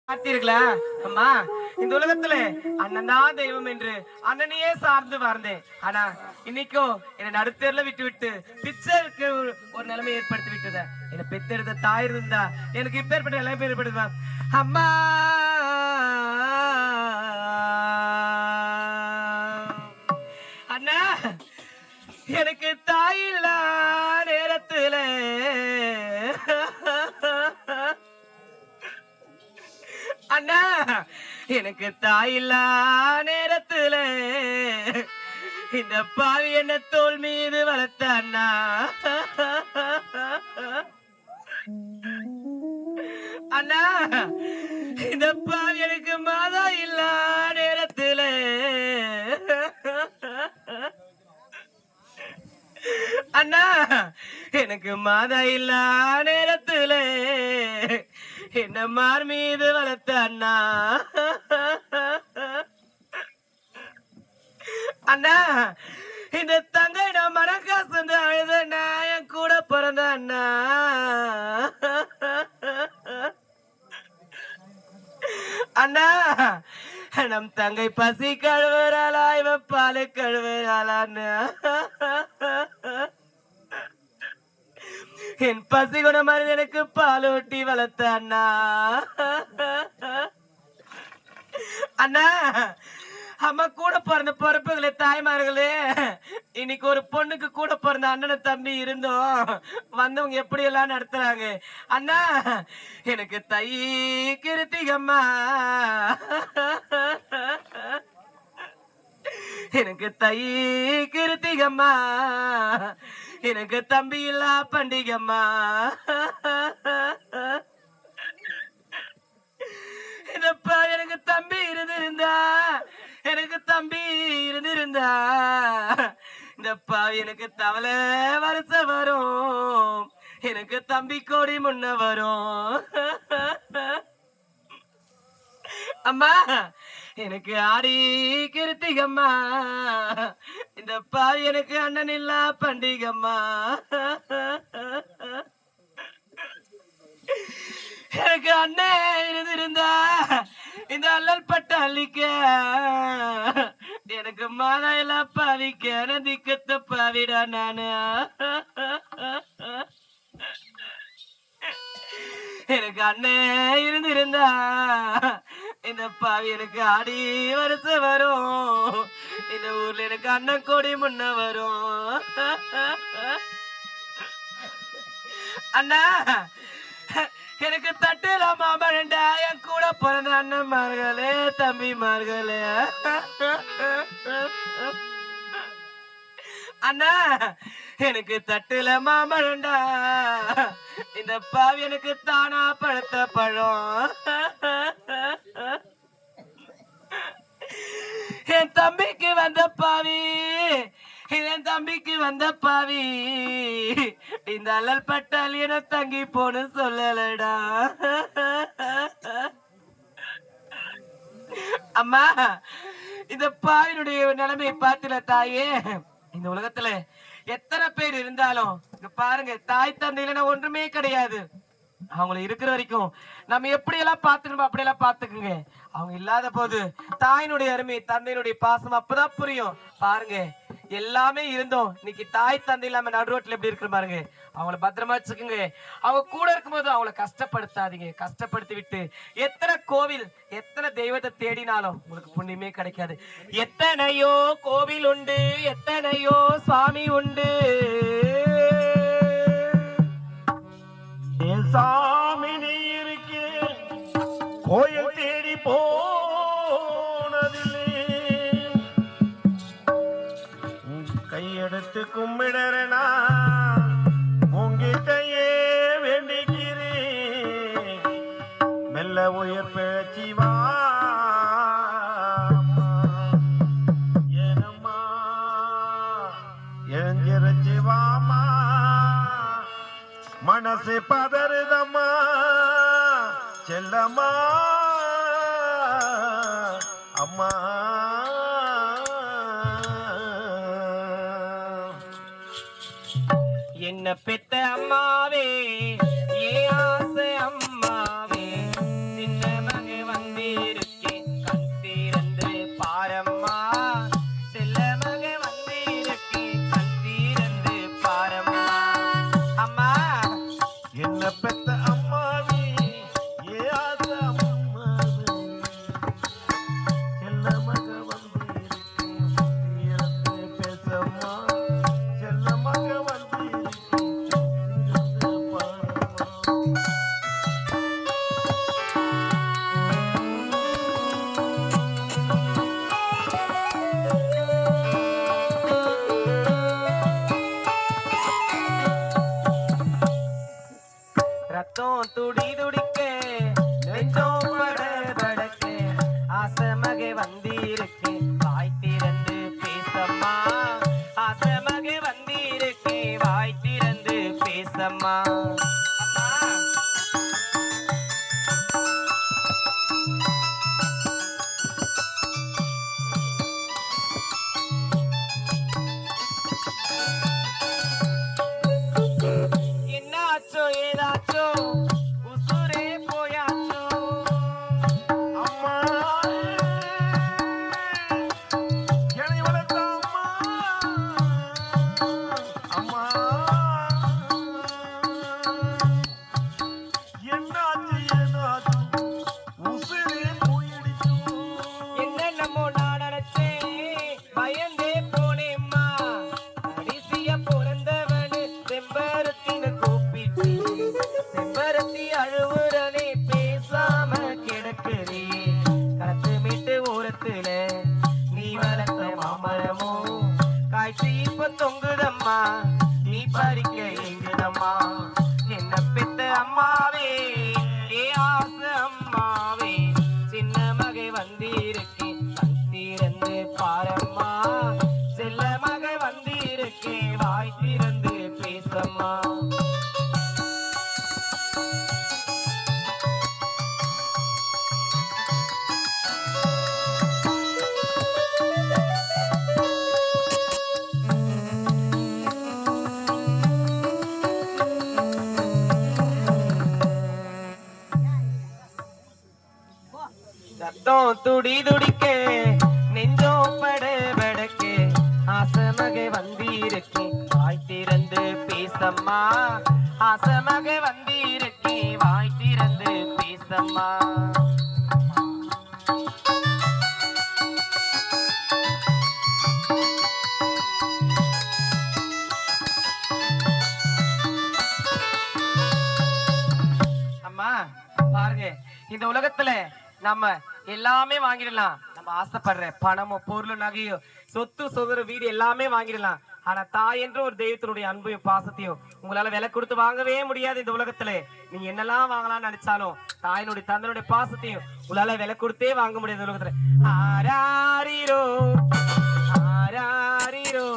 பார்த்தீர்களா அம்மா, இந்த உலகத்துல அண்ணன் தான் தெய்வம் என்று அண்ணனையே சார்ந்து வாழ்ந்தேன். ஆனா இன்னைக்கும் என்னை நடுத்தேர்ல விட்டு விட்டு பிச்சைக்கு ஒரு நிலைமை ஏற்படுத்தி விட்டத. என்னை பெத்தெடுத்த தாய் இருந்தா எனக்கு இப்பேற்பட்ட நிலைமை ஏற்படுவா. அம்மா அண்ணா, எனக்கு தாய் இல்ல நேரத்துல அண்ணா, எனக்கு தாயில்லா நேரத்துல இந்த பாவி என்ன தோல் மீது வளர்த்த அண்ணா. அண்ணா, இந்த பாவி எனக்கு மாதா இல்லா நேரத்துல அண்ணா, எனக்கு மாதா இல்லா நேரத்துல என்ன மார் மீது வளர்த்த அண்ணா. அண்ணா, இந்த தங்கை நான் மனக்காசு அழுதண்ணா, என் கூட பிறந்த அண்ணா. அண்ணா, நம் தங்கை பசி கழுவுறாளா, இவன் பாலு கழுவுறாளான்னு என் பசி கூட மாதிரி எனக்கு பால் ஊட்டி வளர்த்த அண்ணா. அண்ணா, அம்மா கூட பிறந்த பொறுப்புகளே தாய்மார்களே, இன்னைக்கு ஒரு பொண்ணுக்கு கூட பிறந்த அண்ணனை தம்பி இருந்தோம் வந்தவங்க எப்படி எல்லாம் நடத்துறாங்க. அண்ணா, எனக்கு தை கிருத்திகம்மா, எனக்கு தை கிருத்திகம்மா, எனக்கு தம்பி இல்ல பண்டிகம்மா. இதப்பா எனக்கு தம்பி இருந்திருந்தா, எனக்கு தம்பி இருந்திருந்தா இந்த பாவி எனக்கு தவளை வருஷம் வரும், எனக்கு தம்பி கோடி முன்ன வரும். அம்மா, எனக்கு ஆடி கிருத்திகம்மா, இந்த பாவி எனக்கு அண்ணன் இல்ல பண்டிகம்மா. எனக்கு அண்ணன் இருந்திருந்தா இந்த அல்லல் பட்ட அள்ளிக்க, எனக்கு மாதா எல்லாம் பாவிக்க நதிக்கத்த பாவிடா நானு. எனக்கு அண்ணன் இருந்திருந்தா இந்த பாவி எனக்கு ஆடி வருஷம் வரும், இந்த ஊர்ல எனக்கு அண்ணன் கோடி முன்ன வரும். அண்ணா, எனக்கு தட்டுல மாமன்டா, என் கூட பிறந்த அண்ணன்மார்களே தம்பிமார்களே. அண்ணா, எனக்கு தட்டுல மாமன்டா, இந்த பாவி எனக்கு தானா பழுத்த பழம். என் தம்பிக்கு வந்த பாவி, என் தம்பிக்கு வந்த பாவி இந்த அல்லல் பட்டால் என தங்கி போன்னு சொல்லலடா. அம்மா, இந்த பாவினுடைய நிலைமையை பார்த்துல தாயே, இந்த உலகத்துல எத்தனை பேர் இருந்தாலும் இங்க பாருங்க, தாய் தந்தையில ஒன்றுமே கிடையாது. அவங்களை இருக்கிற வரைக்கும் நம்ம எப்படி எல்லாம் பாத்துக்கணுமோ அப்படியெல்லாம் பாத்துக்குங்க. அவங்க இல்லாத போது தாயினுடைய அருமை தந்தையினுடைய பாசம் அப்பதான் புரியும். பாருங்க, எல்லாமே இருந்தோம், இன்னைக்கு தாய் தந்தை இல்லாம நடு ரோட்ல எப்படி இருக்கிற பாருங்க. அவங்கள பத்திரமா வச்சுக்குங்க. அவங்க கூட இருக்கும்போது அவங்கள கஷ்டப்படுத்தாதீங்க. கஷ்டப்படுத்தி விட்டு எத்தனை கோவில் எத்தனை தெய்வத்தை தேடினாலும் உங்களுக்கு புண்ணியமே கிடைக்காது. எத்தனையோ கோவில் உண்டு, எத்தனையோ சுவாமி உண்டு, சாமி நீ இருக்கு கோயில் தேடி போனதில்லை, கையெடுத்து கும்பிடறனா உங்கிட்டையே வேண்டிக்கிறேன், மெல்ல உயிர் பிழச்சிவா ஏனம்மா எழுஞ்சிருச்சிவாமா, மனசு பதறுதம்மா செல்லம்மா அம்மா. என்ன பெத்த அம்மாவே, ஏ ஆசை அம்மாவே, சின்ன மகன் ரத்தம் துடி துடிக்க நெஞ்சோம் படபடக்கு ஆசமகை வந்திருக்கேன் வாய் திறந்து பேசம்மா ஆசமகை வந்திருக்கேன் வாய் திறந்து பேசம்மா அம்மா பாருங்க இந்த உலகத்துல நம்ம எல்லாமே வாங்கிடலாம் நம்ம ஆசைப்படுற பணமோ பொருளோ நகையோ சொத்து சொகுர வீடு எல்லாமே வாங்கிடலாம் ஆனா தாய் என்ற ஒரு தெய்வத்தினுடைய அன்பையும் பாசத்தையும் உங்களால விலை கொடுத்து வாங்கவே முடியாது இந்த உலகத்துல நீங்க என்னெல்லாம் வாங்கலாம்னு நினைச்சாலும் தாயினுடைய தந்தனுடைய பாசத்தையும் உங்களால விலை கொடுத்தே வாங்க முடியாது உலகத்துல ஆராரிரோ ஆராரிரோ